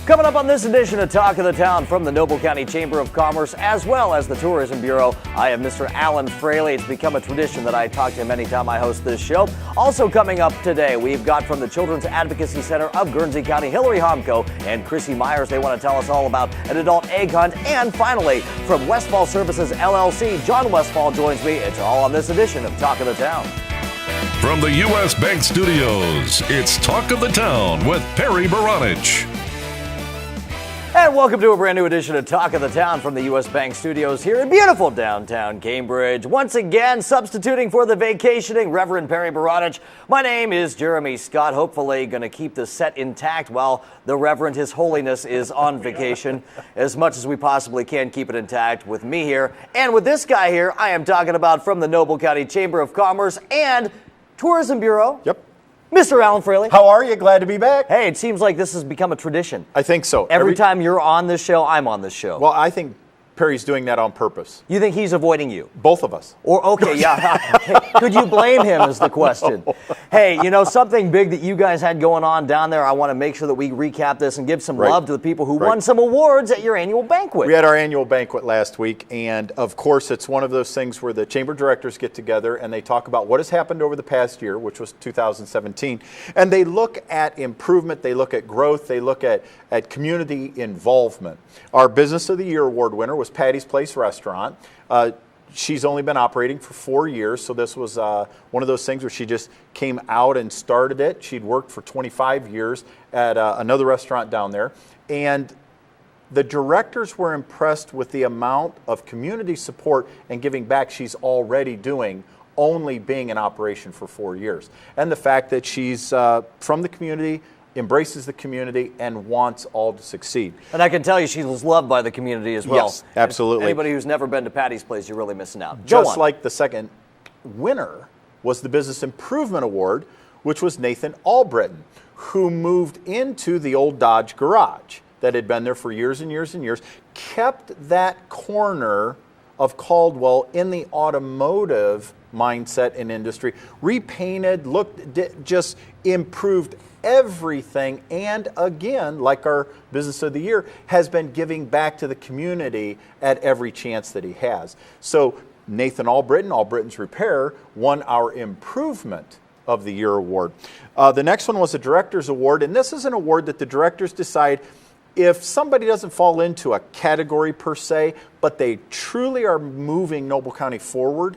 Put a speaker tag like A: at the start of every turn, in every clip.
A: Coming up on this edition of Talk of the Town from the Noble County Chamber of Commerce as well as the Tourism Bureau, I have Mr. Alan Fraley. It's become a tradition that I talk to him anytime I host this show. Also coming up today, we've got from the Children's Advocacy Center of Guernsey County, Hilaree Homko and Krissy Myers. They want to tell us all about an adult egg hunt. And finally, from Westfall Services, LLC, John Westfall joins me. It's all on this edition of Talk of the Town.
B: From the U.S. Bank Studios, it's Talk of the Town with Perry Baranich.
A: And welcome to a brand new edition of Talk of the Town from the U.S. Bank Studios here in beautiful downtown Cambridge. Once again, substituting for the vacationing Reverend Perry Baranich. My name is Jeremy Scott. Hopefully going to keep the set intact while the Reverend, His Holiness, is on vacation. As much as we possibly can keep it intact with me here. And with this guy here, I am talking about from the Noble County Chamber of Commerce and Tourism Bureau.
C: Yep.
A: Mr. Alan Fraley.
C: How are you? Glad to be back.
A: Hey, it seems like this has become a tradition.
C: I think so.
A: Every time you're on this show, I'm on this show.
C: Well, I think Perry's doing that on purpose.
A: You think he's avoiding you?
C: Both of us.
A: Or, okay, yeah. Could you blame him is the question.
C: No.
A: Hey, you know, something big that you guys had going on down there, I want to make sure that we recap this and give some love to the people who won some awards at your annual banquet.
C: We had our annual banquet last week, and of course, it's one of those things where the chamber directors get together and they talk about what has happened over the past year, which was 2017, and they look at improvement, they look at growth, they look at community involvement. Our Business of the Year award winner was Patty's Place Restaurant. She's only been operating for 4 years, so this was one of those things where she just came out and started it. She'd worked for 25 years at another restaurant down there, and the directors were impressed with the amount of community support and giving back she's already doing, only being in operation for 4 years. And the fact that she's from the community, embraces the community, and wants all to succeed.
A: And I can tell you she's loved by the community as well.
C: Yes, absolutely.
A: Anybody who's never been to Patty's Place, you're really missing out.
C: Just like the second winner was the Business Improvement Award, which was Nathan Albritton, who moved into the old Dodge garage that had been there for years and years and years, kept that corner of Caldwell in the automotive mindset and industry, repainted, just improved everything, and again, like our Business of the Year, has been giving back to the community at every chance that he has. So Nathan Albritton, Albritton's Repair, won our Improvement of the Year award. The next one was a Director's Award, and this is an award that the directors decide if somebody doesn't fall into a category per se, but they truly are moving Noble County forward,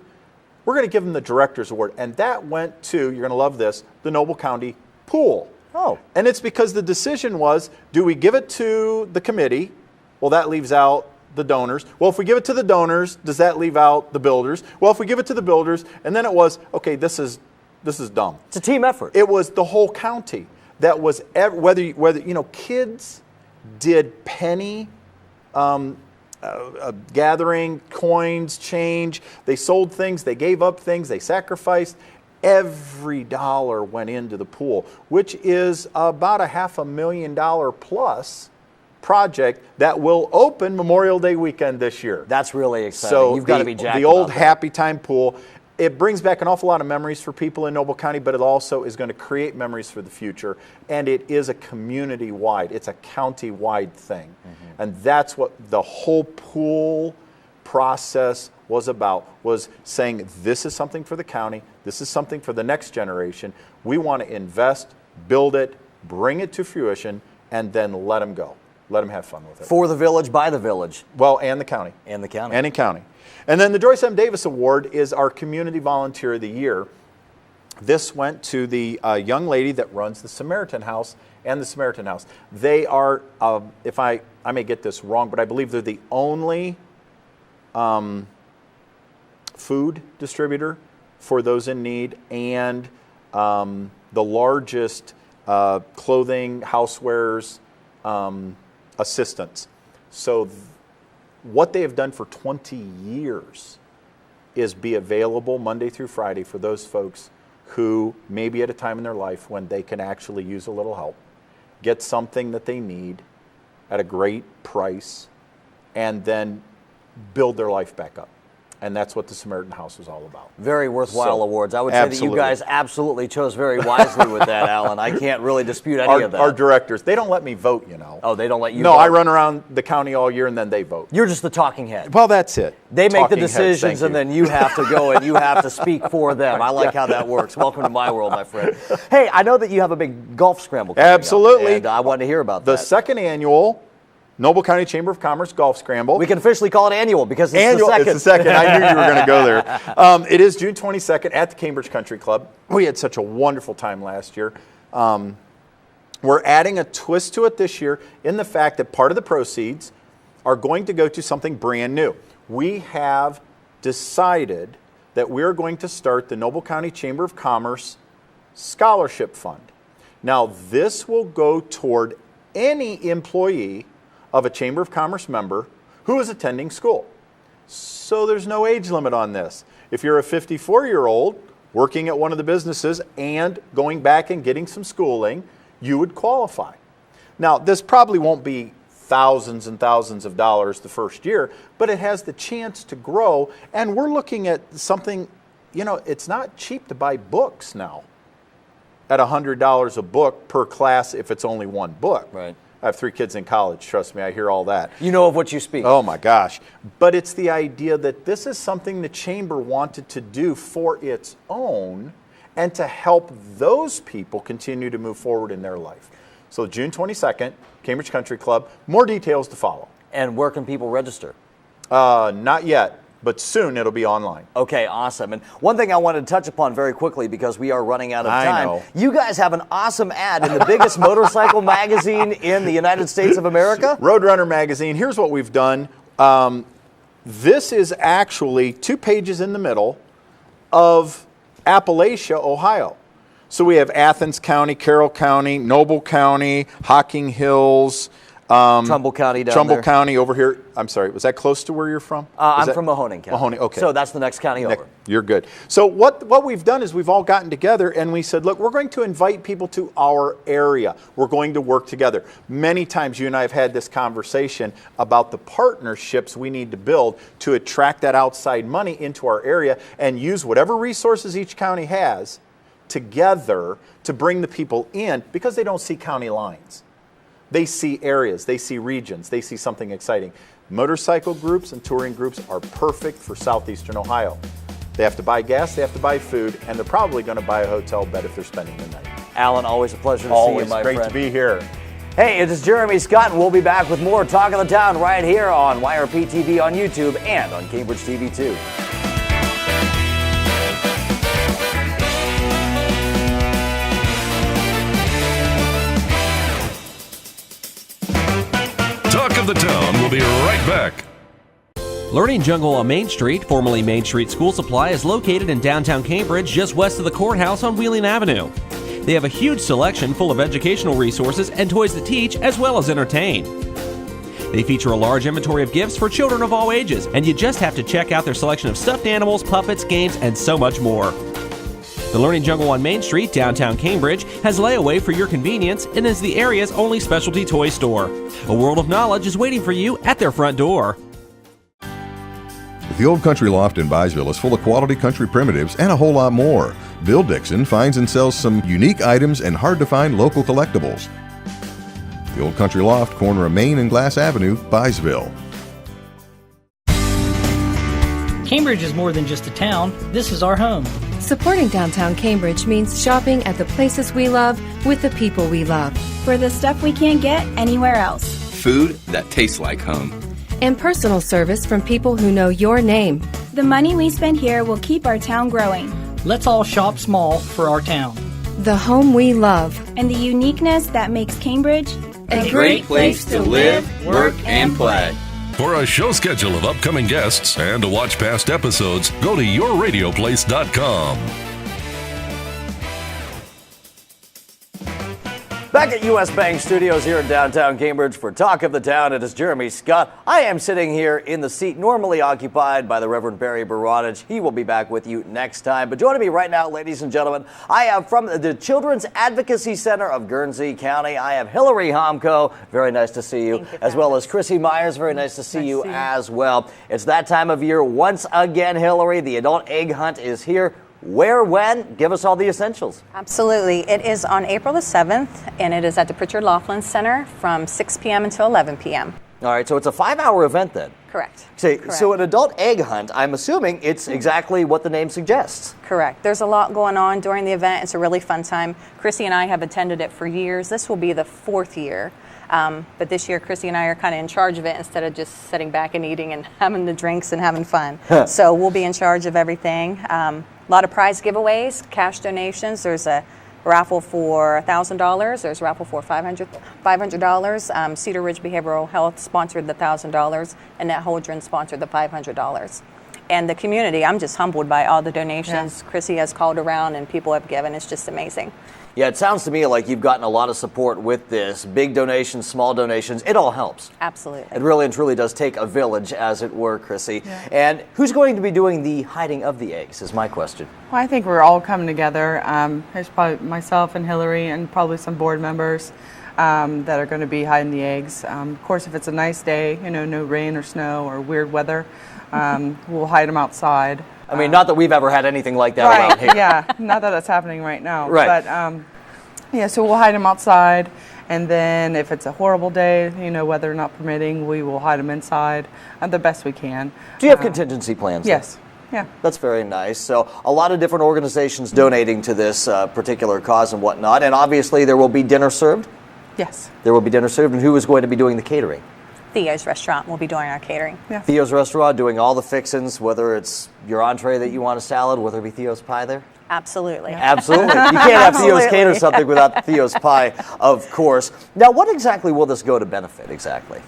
C: we're going to give them the Director's Award. And that went to, you're going to love this, the Noble County Pool.
A: Oh.
C: And it's because the decision was, do we give it to the committee? Well, that leaves out the donors. Well, if we give it to the donors, does that leave out the builders? Well, if we give it to the builders, and then it was, okay, this is dumb.
A: It's a team effort.
C: It was the whole county. That was, whether you know, kids did penny gathering, coins, change. They sold things, they gave up things, they sacrificed. Every dollar went into the pool, which is about a $500,000 plus project that will open Memorial Day weekend this year.
A: That's really exciting.
C: So
A: you've got to be jacked
C: the old
A: about that.
C: Happy Time pool. It brings back an awful lot of memories for people in Noble County, but it also is going to create memories for the future. And it is a community-wide, it's a county-wide thing. Mm-hmm. And that's what the whole pool process was about, was saying this is something for the county, this is something for the next generation. We want to invest, build it, bring it to fruition, and then let them go. Let them have fun with it.
A: For the village, by the village.
C: Well, and the county.
A: And the county.
C: And in county. And then the Joyce M. Davis Award is our Community Volunteer of the Year. This went to the young lady that runs the Samaritan House and the Samaritan House. They are, if I may get this wrong, but I believe they're the only food distributor for those in need, and the largest clothing, housewares, assistance. So what they have done for 20 years is be available Monday through Friday for those folks who may be at a time in their life when they can actually use a little help, get something that they need at a great price, and then build their life back up. And that's what the Samaritan House was all about.
A: Very worthwhile
C: So,
A: awards. I would say that you
C: absolutely.
A: guys absolutely chose very wisely with that, Alan. I can't really dispute any of that.
C: Our directors, they don't let me vote, you know.
A: Oh, they don't let you
C: No,
A: vote?
C: I run around the county all year and then they vote.
A: You're just the talking head.
C: Well, that's it.
A: They make the
C: Talking heads,
A: decisions,
C: thank
A: and then you have to go and you have to speak for them. I like how that works. Welcome to my world, my friend. Hey, I know that you have a big golf scramble coming up,
C: Absolutely.
A: and I wanted to hear about
C: The
A: that.
C: second annual Noble County Chamber of Commerce Golf Scramble.
A: We can officially call it annual because it's
C: Annual,
A: the second.
C: it's the second. I knew you were going to go there. It is June 22nd at the Cambridge Country Club. We had such a wonderful time last year. We're adding a twist to it this year in the fact that part of the proceeds are going to go to something brand new. We have decided that we're going to start the Noble County Chamber of Commerce Scholarship Fund. Now, this will go toward any employee of a Chamber of Commerce member who is attending school. So there's no age limit on this. If you're a 54-year-old working at one of the businesses and going back and getting some schooling, you would qualify. Now, this probably won't be thousands and thousands of dollars the first year, but it has the chance to grow, and we're looking at something, you know, it's not cheap to buy books now at $100 a book per class if it's only one book.
A: Right.
C: I have 3 kids in college, trust me, I hear all that.
A: You know of what you speak.
C: Oh my gosh. But it's the idea that this is something the Chamber wanted to do for its own and to help those people continue to move forward in their life. So June 22nd, Cambridge Country Club, more details to follow.
A: And where can people register?
C: Not yet, but soon it'll be online.
A: Okay, awesome. And one thing I wanted to touch upon very quickly because we are running out of
C: I
A: time.
C: know.
A: You guys have an awesome ad in the biggest motorcycle magazine in the United States of America.
C: Roadrunner Magazine, here's what we've done. This is actually 2 pages in the middle of Appalachia, Ohio. So we have Athens County, Carroll County, Noble County, Hocking Hills,
A: Trumbull County down
C: Trumbull
A: there.
C: County over here. I'm sorry, was that close to where you're from?
A: I'm from Mahoning County.
C: Mahoning, okay.
A: So that's the next county over.
C: You're good. So what we've done is we've all gotten together and we said, look, we're going to invite people to our area. We're going to work together. Many times you and I have had this conversation about the partnerships we need to build to attract that outside money into our area and use whatever resources each county has together to bring the people in because they don't see county lines. They see areas, they see regions, they see something exciting. Motorcycle groups and touring groups are perfect for southeastern Ohio. They have to buy gas, they have to buy food, and they're probably going to buy a hotel bed if they're spending the night.
A: Alan, always a pleasure to see
C: Always
A: you, my
C: great
A: friend.
C: to be here.
A: Hey, it is Jeremy Scott, and we'll be back with more Talk of the Town right here on YRP TV on YouTube and on Cambridge TV 2.
B: Talk of the Town will be right back.
D: Learning Jungle on Main Street, formerly Main Street School Supply, is located in downtown Cambridge, just west of the courthouse on Wheeling Avenue. They have a huge selection full of educational resources and toys that teach as well as entertain. They feature a large inventory of gifts for children of all ages, and you just have to check out their selection of stuffed animals, puppets, games, and so much more. The Learning Jungle on Main Street, downtown Cambridge, has layaway for your convenience and is the area's only specialty toy store. A world of knowledge is waiting for you at their front door.
E: The old Country Loft in Byesville is full of quality country primitives and a whole lot more. Bill Dixon finds and sells some unique items and hard-to-find local collectibles. The old Country Loft, corner of Main and Glass Avenue, Byesville.
F: Cambridge is more than just a town. This is our home.
G: Supporting downtown Cambridge means shopping at the places we love with the people we love.
H: For the stuff we can't get anywhere else.
I: Food that tastes like home.
G: And personal service from people who know your name.
H: The money we spend here will keep our town growing.
F: Let's all shop small for our town.
G: The home we love.
H: And the uniqueness that makes Cambridge
I: a great place to live, work, and play.
B: For a show schedule of upcoming guests and to watch past episodes, go to yourradioplace.com.
A: Back at U.S. Bank Studios here in downtown Cambridge for Talk of the Town. It is Jeremy Scott. I am sitting here in the seat normally occupied by the Reverend Barry Baronich. He will be back with you next time. But joining me right now, ladies and gentlemen, I have from the Children's Advocacy Center of Guernsey County, I have Hilaree Homko. Very nice to see you. As well as Krissy Myers. Very nice to see you as well. It's that time of year once again, Hilaree. The adult egg hunt is here. Where, when? Give us all the essentials.
J: Absolutely. It is on April the 7th, and it is at the Pritchard Laughlin Center from 6 p.m. until 11 p.m.
A: All right, so it's a 5-hour event then?
J: Correct.
A: So an adult egg hunt, I'm assuming it's exactly what the name suggests.
J: Correct. There's a lot going on during the event. It's a really fun time. Krissy and I have attended it for years. This will be the 4th year. But this year, Krissy and I are kind of in charge of it instead of just sitting back and eating and having the drinks and having fun. So we'll be in charge of everything. A lot of prize giveaways, cash donations. There's a raffle for $1,000. There's a raffle for $500. Cedar Ridge Behavioral Health sponsored the $1,000, and Annette Holdren sponsored the $500. And the community, I'm just humbled by all the donations Krissy has called around and people have given. It's just amazing.
A: Yeah, it sounds to me like you've gotten a lot of support with this. Big donations, small donations, it all helps.
J: Absolutely.
A: It really and truly does take a village, as it were, Krissy. Yeah. And who's going to be doing the hiding of the eggs is my question.
K: Well, I think we're all coming together. There's probably myself and Hilaree and probably some board members that are going to be hiding the eggs. Of course, if it's a nice day, no rain or snow or weird weather, we'll hide them outside.
A: I mean, not that we've ever had anything like that around here.
K: Yeah, not that it's happening right now.
A: Right.
K: But, so we'll hide them outside, and then if it's a horrible day, weather not permitting, we will hide them inside the best we can.
A: Do you have contingency plans?
K: Yes. Yeah.
A: That's very nice. So a lot of different organizations donating to this particular cause and whatnot, and obviously there will be dinner served?
K: Yes.
A: There will be dinner served, and who is going to be doing the catering?
J: Theo's Restaurant will be doing our catering.
K: Yeah.
A: Theo's Restaurant doing all the fixins, whether it's your entree that you want a salad, whether it be Theo's Pie there?
J: Absolutely.
A: Absolutely. You can't have Theo's cater something without Theo's Pie, of course. Now, what exactly will this go to benefit exactly?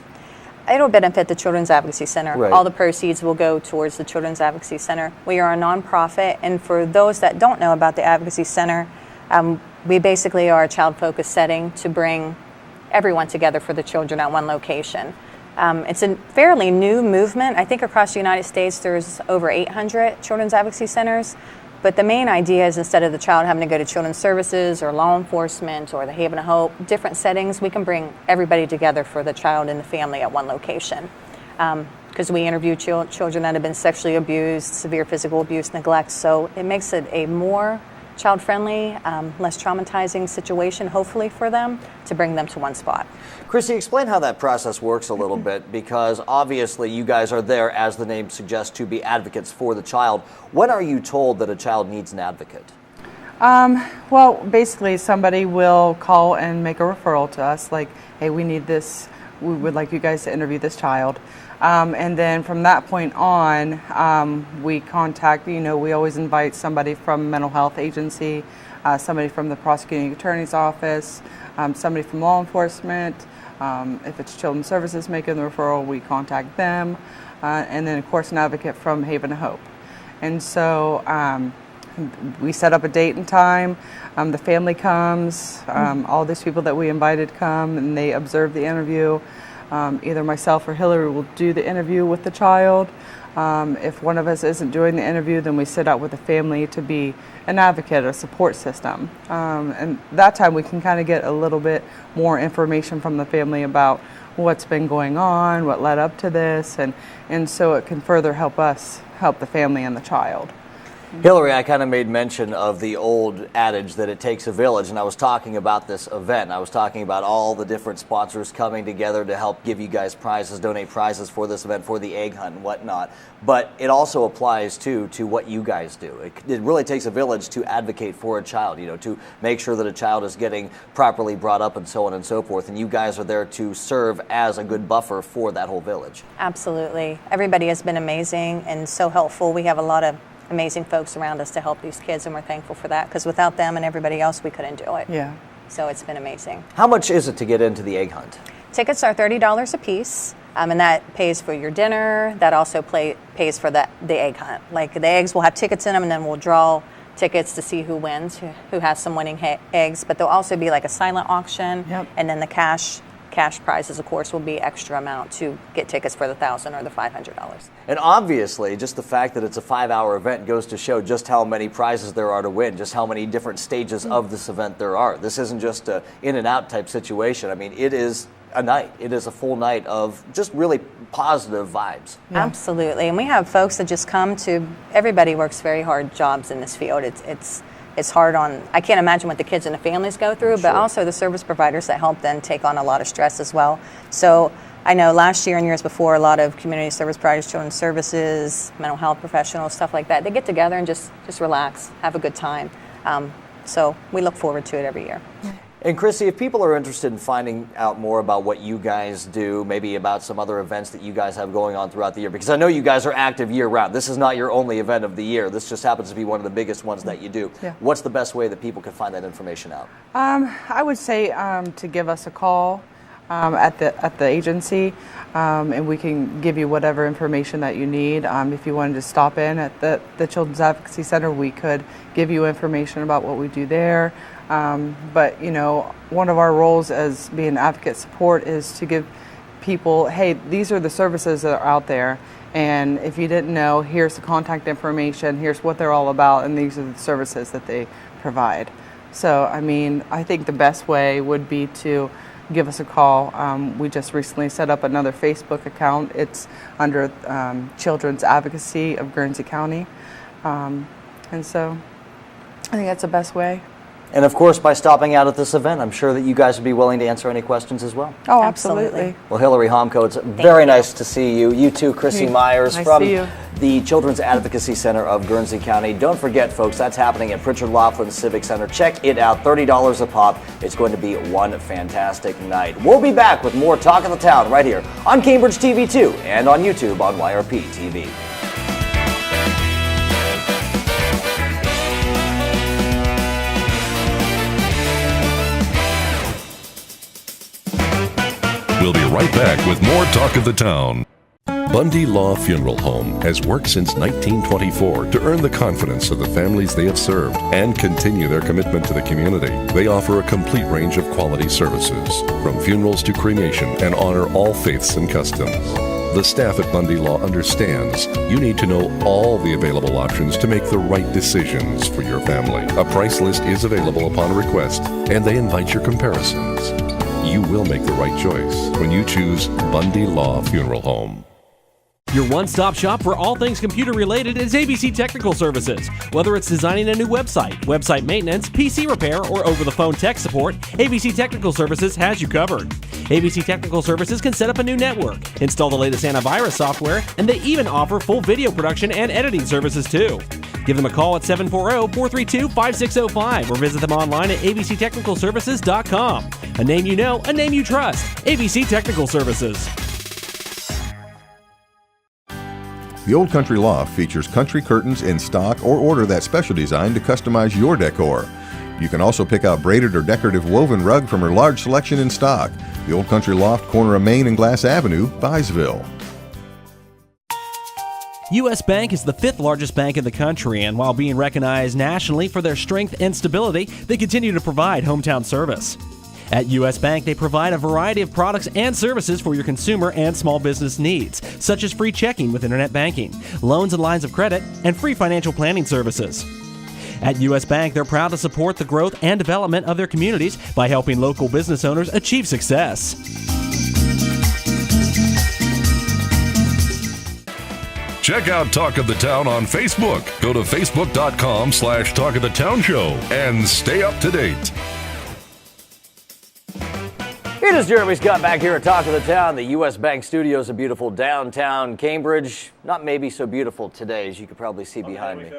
J: It'll benefit the Children's Advocacy Center.
A: Right.
J: All the proceeds will go towards the Children's Advocacy Center. We are a nonprofit, and for those that don't know about the Advocacy Center, we basically are a child-focused setting to bring everyone together for the children at one location. It's a fairly new movement. I think across the United States there's over 800 Children's Advocacy Centers, but the main idea is instead of the child having to go to Children's Services or law enforcement or the Haven of Hope, different settings, we can bring everybody together for the child and the family at one location. Because we interview children that have been sexually abused, severe physical abuse, neglect, so it makes it a more child-friendly, less traumatizing situation, hopefully, for them, to bring them to one spot.
A: Krissy, explain how that process works a little bit, because obviously you guys are there, as the name suggests, to be advocates for the child. When are you told that a child needs an advocate?
K: Well, basically somebody will call and make a referral to us, like, hey, we need this, we would like you guys to interview this child. And then from that point on, we contact, we always invite somebody from mental health agency, somebody from the prosecuting attorney's office, somebody from law enforcement. If it's Children's Services making the referral, we contact them. And then, of course, an advocate from Haven of Hope. And so we set up a date and time. The family comes, all these people that we invited come, and they observe the interview. Either myself or Hilaree will do the interview with the child. If one of us isn't doing the interview, then we sit out with the family to be an advocate, a support system. And that time we can kind of get a little bit more information from the family about what's been going on, what led up to this, and so it can further help us help the family and the child.
A: Hilaree, I kind of made mention of the old adage that it takes a village, and I was talking about this event. I was talking about all the different sponsors coming together to help give you guys prizes, donate prizes for this event, for the egg hunt and whatnot. But it also applies, too, to what you guys do. It really takes a village to advocate for a child, to make sure that a child is getting properly brought up and so on and so forth. And you guys are there to serve as a good buffer for that whole village.
J: Absolutely. Everybody has been amazing and so helpful. We have a lot of amazing folks around us to help these kids, and we're thankful for that, because without them and everybody else, we couldn't do it.
K: Yeah.
J: So it's been amazing.
A: How much is it to get into the egg hunt?
J: Tickets are $30 a piece, and that pays for your dinner. That also pays for the egg hunt. Like, the eggs will have tickets in them, and then we'll draw tickets to see who wins, who has some winning eggs. But there'll also be like a silent auction, and then the cash prizes, of course, will be extra amount to get tickets for the $1,000 or the $500.
A: And obviously, just the fact that it's a 5-hour event goes to show just how many prizes there are to win, just how many different stages of this event there are. This isn't just a in and out type situation. I mean, it is a night. It is a full night of just really positive vibes.
J: Yeah. Absolutely. And we have folks that just come to, everybody works very hard jobs in this field. It's hard on, I can't imagine what the kids and the families go through, but also the service providers that help them take on a lot of stress as well. So I know last year and years before, a lot of community service providers, children's services, mental health professionals, stuff like that, they get together and just relax, have a good time. So we look forward to it every year.
A: And Krissy, if people are interested in finding out more about what you guys do, maybe about some other events that you guys have going on throughout the year, because I know you guys are active year-round. This is not your only event of the year. This just happens to be one of the biggest ones that you do. Yeah. What's the best way that people can find that information out?
K: I would say to give us a call at the agency, and we can give you whatever information that you need. If you wanted to stop in at the Children's Advocacy Center, we could give you information about what we do there. But, you know, one of our roles as being advocate support is to give people, hey, these are the services that are out there. And if you didn't know, here's the contact information, here's what they're all about, and these are the services that they provide. So, I mean, I think the best way would be to give us a call. We just recently set up another Facebook account. It's under Children's Advocacy of Guernsey County. And so I think that's the best way.
A: And of course, by stopping out at this event, I'm sure that you guys would be willing to answer any questions as well.
K: Oh, absolutely.
A: Well, Hilaree, Homko, it's very nice to see you. You too, Krissy Myers from the Children's Advocacy Center of Guernsey County. Don't forget, folks, that's happening at Pritchard Laughlin Civic Center. Check it out, $30 a pop. It's going to be one fantastic night. We'll be back with more Talk of the Town right here on Cambridge TV 2 and on YouTube on YRP TV.
B: We'll be right back with more Talk of the Town. Bundy Law Funeral Home has worked since 1924 to earn the confidence of the families they have served and continue their commitment to the community. They offer a complete range of quality services, from funerals to cremation, and honor all faiths and customs. The staff at Bundy Law understands you need to know all the available options to make the right decisions for your family. A price list is available upon request, and they invite your comparisons. You will make the right choice when you choose Bundy Law Funeral Home.
D: Your one-stop shop for all things computer-related is ABC Technical Services. Whether it's designing a new website, website maintenance, PC repair, or over-the-phone tech support, ABC Technical Services has you covered. ABC Technical Services can set up a new network, install the latest antivirus software, and they even offer full video production and editing services too. Give them a call at 740-432-5605 or visit them online at abctechnicalservices.com. A name you know, a name you trust. ABC Technical Services.
E: The Old Country Loft features country curtains in stock or order that special design to customize your decor. You can also pick out braided or decorative woven rug from her large selection in stock. The Old Country Loft, corner of Main and Glass Avenue, Byesville.
D: U.S. Bank is the 5th largest bank in the country, and while being recognized nationally for their strength and stability, they continue to provide hometown service. At U.S. Bank, they provide a variety of products and services for your consumer and small business needs, such as free checking with internet banking, loans and lines of credit, and free financial planning services. At U.S. Bank, they're proud to support the growth and development of their communities by helping local business owners achieve success.
B: Check out Talk of the Town on Facebook. Go to facebook.com/Talk of the Town Show and stay up to date.
A: It is Jeremy Scott back here at Talk of the Town, the U.S. Bank Studios of beautiful downtown Cambridge. Not maybe so beautiful today, as you could probably see behind me.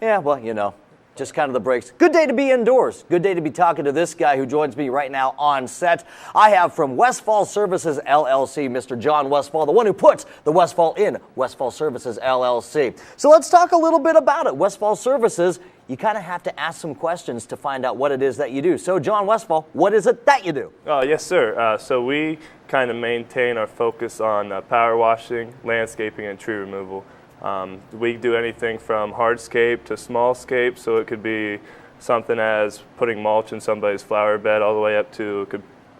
A: Yeah, well, you know, just kind of the breaks. Good day to be indoors. Good day to be talking to this guy who joins me right now on set. I have from Westfall Services, LLC, Mr. John Westfall, the one who puts the Westfall in Westfall Services, LLC. So let's talk a little bit about it. Westfall Services, you kind of have to ask some questions to find out what it is that you do. So, John Westfall, what is it that you do?
L: Yes, sir. So we kind of maintain our focus on power washing, landscaping, and tree removal. We do anything from hardscape to smallscape, so it could be something as putting mulch in somebody's flower bed all the way up to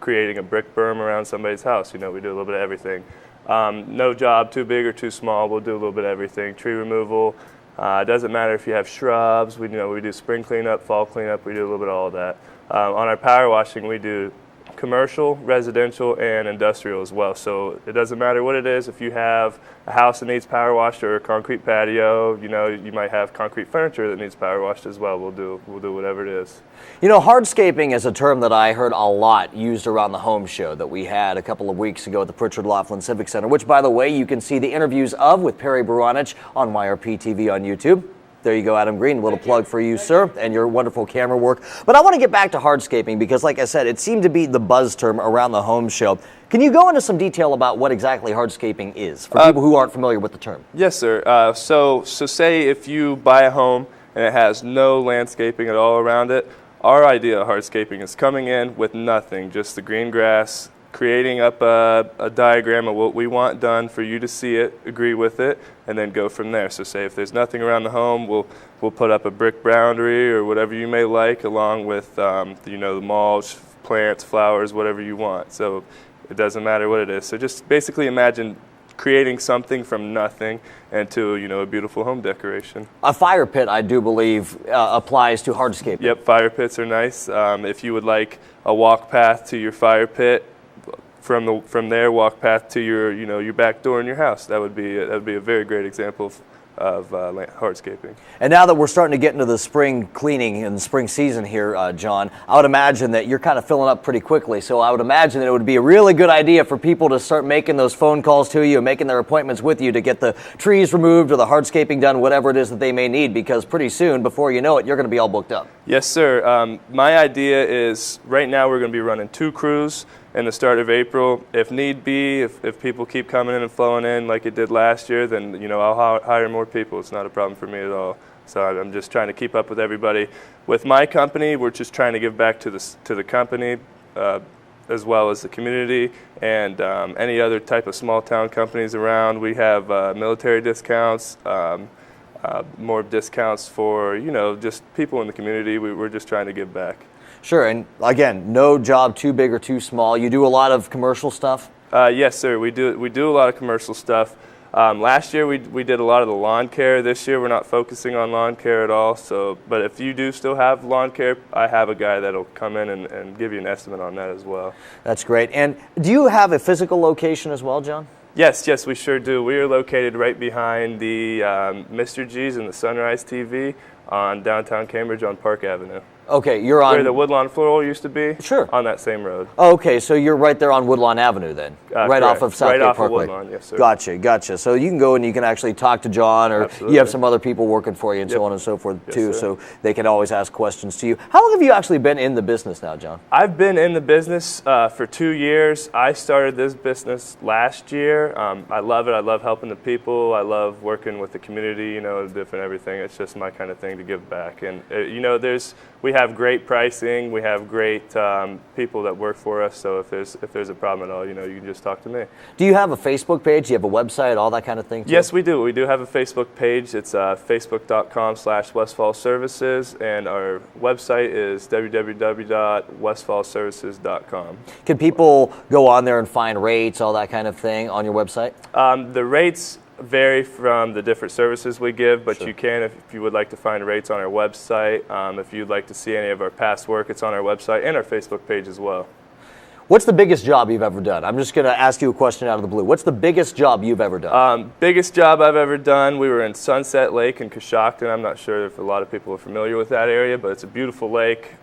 L: creating a brick berm around somebody's house. You know, we do a little bit of everything. No job too big or too small. We'll do a little bit of everything. Tree removal. It doesn't matter if you have shrubs. We do spring cleanup, fall cleanup. We do a little bit of all of that. On our power washing, we do commercial, residential, and industrial as well. So it doesn't matter what it is. If you have a house that needs power washed or a concrete patio, you know, you might have concrete furniture that needs power washed as well. We'll do whatever it is.
A: You know, hardscaping is a term that I heard a lot used around the home show that we had a couple of weeks ago at the Pritchard Laughlin Civic Center, which, by the way, you can see the interviews of with Perry Baranich on YRP TV on YouTube. There you go, Adam Green. A little plug for you, sir, and your wonderful camera work. But I want to get back to hardscaping because, like I said, it seemed to be the buzz term around the home show. Can you go into some detail about what exactly hardscaping is for people who aren't familiar with the term?
L: Yes, sir. So say if you buy a home and it has no landscaping at all around it, our idea of hardscaping is coming in with nothing, just the green grass, creating up a diagram of what we want done for you to see it, agree with it, and then go from there. So say if there's nothing around the home, we'll put up a brick boundary or whatever you may like, along with the mulch, plants, flowers, whatever you want. So it doesn't matter what it is. So just basically imagine creating something from nothing into a beautiful home decoration. A
A: fire pit, I do believe, applies to hardscaping.
L: Yep, fire pits are nice. If you would like a walk path to your fire pit, from there, walk path to your back door in your house. That would be a very great example of hardscaping.
A: And now that we're starting to get into the spring cleaning and the spring season here, John, I would imagine that you're kind of filling up pretty quickly. So I would imagine that it would be a really good idea for people to start making those phone calls to you and making their appointments with you to get the trees removed or the hardscaping done, whatever it is that they may need, because pretty soon, before you know it, you're going to be all booked up.
L: Yes, sir. My idea is right now we're going to be running 2 crews in the start of April. If need be, if people keep coming in and flowing in like it did last year, then I'll hire more people. It's not a problem for me at all. So I'm just trying to keep up with everybody. With my company, we're just trying to give back to the company as well as the community and any other type of small town companies around. We have military discounts, more discounts for just people in the community. We're just trying to give back.
A: Sure, and again, no job too big or too small. You do a lot of commercial stuff?
L: Yes, sir. We do a lot of commercial stuff. Last year we did a lot of the lawn care. This year we're not focusing on lawn care at all. But if you do still have lawn care, I have a guy that'll come in and give you an estimate on that as well.
A: That's great. And do you have a physical location as well, John?
L: Yes, we sure do. We are located right behind the Mr. G's and the Sunrise TV on downtown Cambridge on Park Avenue.
A: Okay, you're on...
L: Where the Woodlawn Floral used to be?
A: Sure.
L: On that same road.
A: Okay, so you're right there on Woodlawn Avenue then? Right
L: correct.
A: Off of Southgate
L: Right off
A: Parkway.
L: of Woodlawn, yes, sir.
A: Gotcha. So you can go and you can actually talk to John, or
L: Absolutely.
A: you have some other people working for you and so on and so forth too,
L: sir.
A: so they can always ask questions to you. How long have you actually been in the business now, John?
L: I've been in the business for 2 years. I started this business last year. I love it. I love helping the people. I love working with the community, different everything. It's just my kind of thing to give back. And, we have great pricing. We have great people that work for us. So if there's a problem at all, you can just talk to me.
A: Do you have a Facebook page? Do you have a website, all that kind of thing too?
L: Yes, we do. We do have a Facebook page. It's facebook.com/Westfall Services, and our website is www.westfallservices.com.
A: Can people go on there and find rates, all that kind of thing on your website?
L: The rates vary from the different services we give, but
A: Sure.
L: you can, if you would like to find rates on our website. If you'd like to see any of our past work, it's on our website and our Facebook page as well.
A: What's the biggest job you've ever done? I'm just going to ask you a question out of the blue. What's the biggest job you've ever done?
L: Biggest job I've ever done, we were in Sunset Lake in Coshocton. I'm not sure if a lot of people are familiar with that area, but it's a beautiful lake,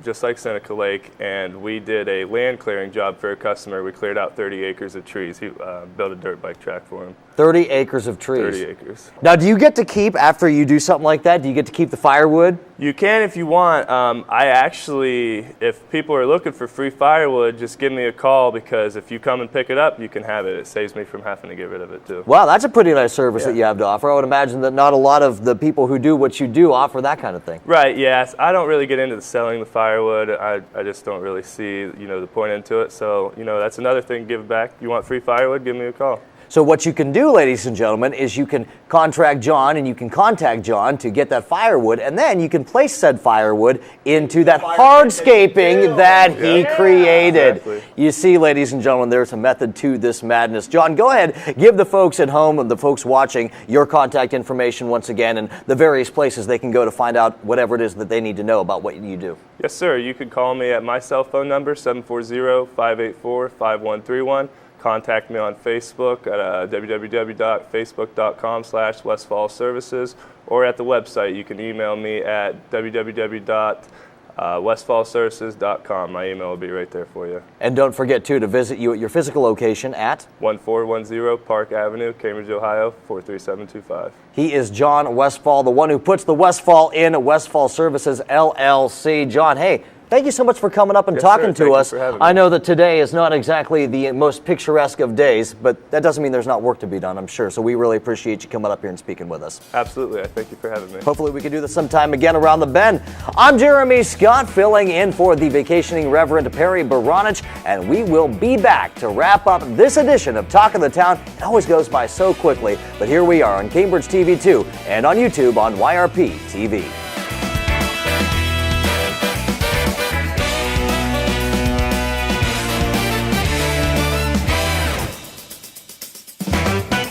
L: just like Seneca Lake, and we did a land clearing job for a customer. We cleared out 30 acres of trees. He built a dirt bike track for him.
A: 30 acres of trees.
L: 30 acres.
A: Now, do you get to keep, after you do something like that, do you get to keep the firewood?
L: You can if you want. I actually, if people are looking for free firewood, just give me a call, because if you come and pick it up, you can have it. It saves me from having to get rid of it too.
A: Wow, that's a pretty nice service that you have to offer. I would imagine that not a lot of the people who do what you do offer that kind of thing.
L: Right, yes. I don't really get into selling the firewood. I just don't really see, the point into it. So, that's another thing, give back. You want free firewood, give me a call.
A: So what you can do, ladies and gentlemen, is you can contract John and you can contact John to get that firewood, and then you can place said firewood into that hardscaping that he created.
L: Exactly.
A: You see, ladies and gentlemen, there's a method to this madness. John, go ahead, give the folks at home and the folks watching your contact information once again and the various places they can go to find out whatever it is that they need to know about what you do.
L: Yes, sir. You can call me at my cell phone number, 740-584-5131. Contact me on Facebook at www.facebook.com/Westfall Services, or at the website. You can email me at www.westfallservices.com. My email will be right there for you.
A: And don't forget, too, to visit you at your physical location at
L: 1410 Park Avenue, Cambridge, Ohio, 43725.
A: He is John Westfall, the one who puts the Westfall in Westfall Services, LLC. John, hey, thank you so much for coming up and talking to us. I know that today is not exactly the most picturesque of days, but that doesn't mean there's not work to be done, I'm sure. So we really appreciate you coming up here and speaking with us.
L: Absolutely. I thank you for having me.
A: Hopefully we can do this sometime again around the bend. I'm Jeremy Scott, filling in for the vacationing Reverend Perry Baranich, and we will be back to wrap up this edition of Talk of the Town. It always goes by so quickly, but here we are on Cambridge TV 2 and on YouTube on YRP TV.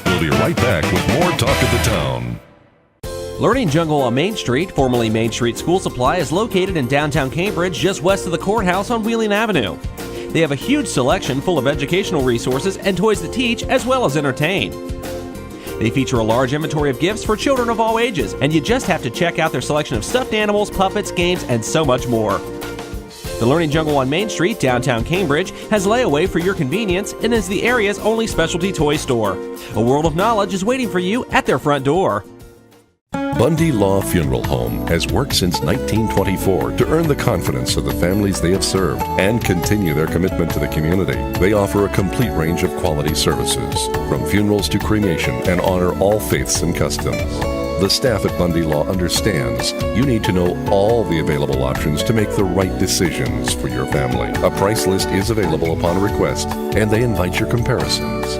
B: We'll be right back with more Talk of the Town.
D: Learning Jungle on Main Street, formerly Main Street School Supply, is located in downtown Cambridge, just west of the courthouse on Wheeling Avenue. They have a huge selection full of educational resources and toys to teach as well as entertain. They feature a large inventory of gifts for children of all ages, and you just have to check out their selection of stuffed animals, puppets, games, and so much more. The Learning Jungle on Main Street, downtown Cambridge, has layaway for your convenience and is the area's only specialty toy store. A world of knowledge is waiting for you at their front door.
B: Bundy Law Funeral Home has worked since 1924 to earn the confidence of the families they have served and continue their commitment to the community. They offer a complete range of quality services, from funerals to cremation, and honor all faiths and customs. The staff at Bundy Law understands you need to know all the available options to make the right decisions for your family. A price list is available upon request, and they invite your comparisons.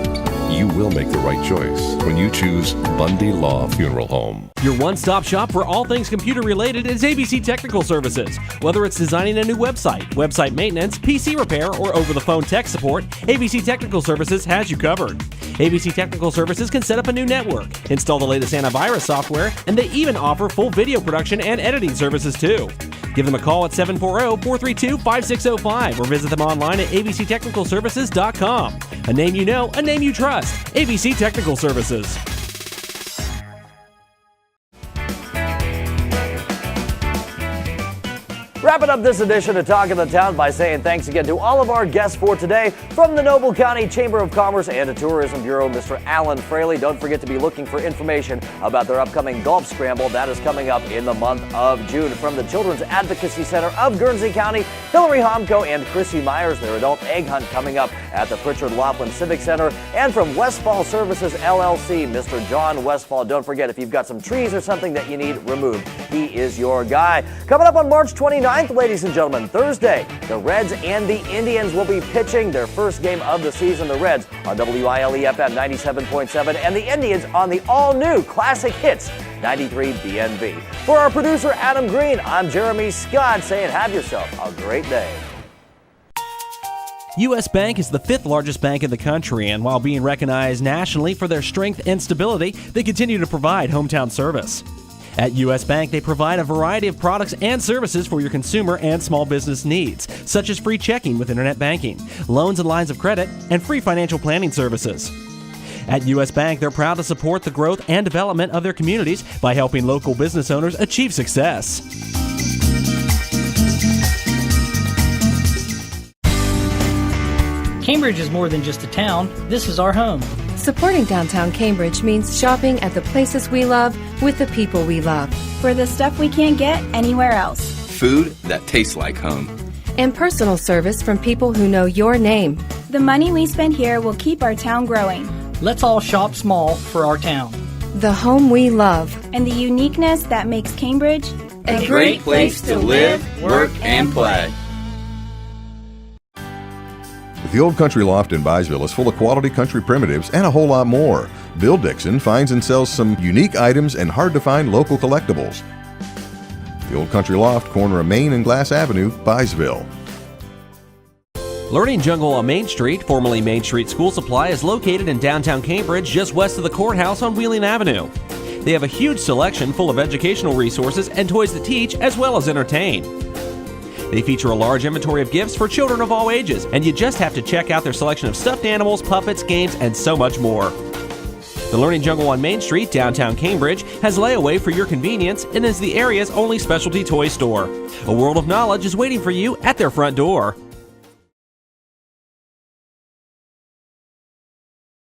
B: You will make the right choice when you choose Bundy Law Funeral Home.
D: Your one-stop shop for all things computer-related is ABC Technical Services. Whether it's designing a new website, website maintenance, PC repair, or over-the-phone tech support, ABC Technical Services has you covered. ABC Technical Services can set up a new network, install the latest antivirus software, and they even offer full video production and editing services too. Give them a call at 740-432-5605 or visit them online at abctechnicalservices.com. A name you know, a name you trust. ABC Technical Services.
A: Wrapping up this edition of Talk of the Town by saying thanks again to all of our guests for today. From the Noble County Chamber of Commerce and Tourism Bureau, Mr. Alan Fraley. Don't forget to be looking for information about their upcoming golf scramble. That is coming up in the month of June. From the Children's Advocacy Center of Guernsey County, Hilaree, Homko, and Krissy Myers, their adult egg hunt coming up at the Pritchard Laughlin Civic Center. And from Westfall Services, LLC, Mr. John Westfall. Don't forget, if you've got some trees or something that you need removed, he is your guy. Coming up on March 29th, ladies and gentlemen, Thursday, the Reds and the Indians will be pitching their first game of the season. The Reds on WILE-FM 97.7 and the Indians on the all-new Classic Hits 93 BNV. For our producer, Adam Green, I'm Jeremy Scott saying have yourself a great day.
D: U.S. Bank is the 5th largest bank in the country, and while being recognized nationally for their strength and stability, they continue to provide hometown service. At U.S. Bank, they provide a variety of products and services for your consumer and small business needs, such as free checking with internet banking, loans and lines of credit, and free financial planning services. At U.S. Bank, they're proud to support the growth and development of their communities by helping local business owners achieve success.
F: Cambridge is more than just a town. This is our home.
G: Supporting downtown Cambridge means shopping at the places we love with the people we love.
H: For the stuff we can't get anywhere else.
I: Food that tastes like home.
G: And personal service from people who know your name.
H: The money we spend here will keep our town growing.
F: Let's all shop small for our town.
G: The home we love.
H: And the uniqueness that makes Cambridge
I: a great place to live, work, and play.
E: The Old Country Loft in Byesville is full of quality country primitives and a whole lot more. Bill Dixon finds and sells some unique items and hard-to-find local collectibles. The Old Country Loft, corner of Main and Glass Avenue, Byesville.
D: Learning Jungle on Main Street, formerly Main Street School Supply, is located in downtown Cambridge, just west of the courthouse on Wheeling Avenue. They have a huge selection full of educational resources and toys to teach as well as entertain. They feature a large inventory of gifts for children of all ages, and you just have to check out their selection of stuffed animals, puppets, games, and so much more. The Learning Jungle on Main Street, downtown Cambridge, has layaway for your convenience and is the area's only specialty toy store. A world of knowledge is waiting for you at their front door.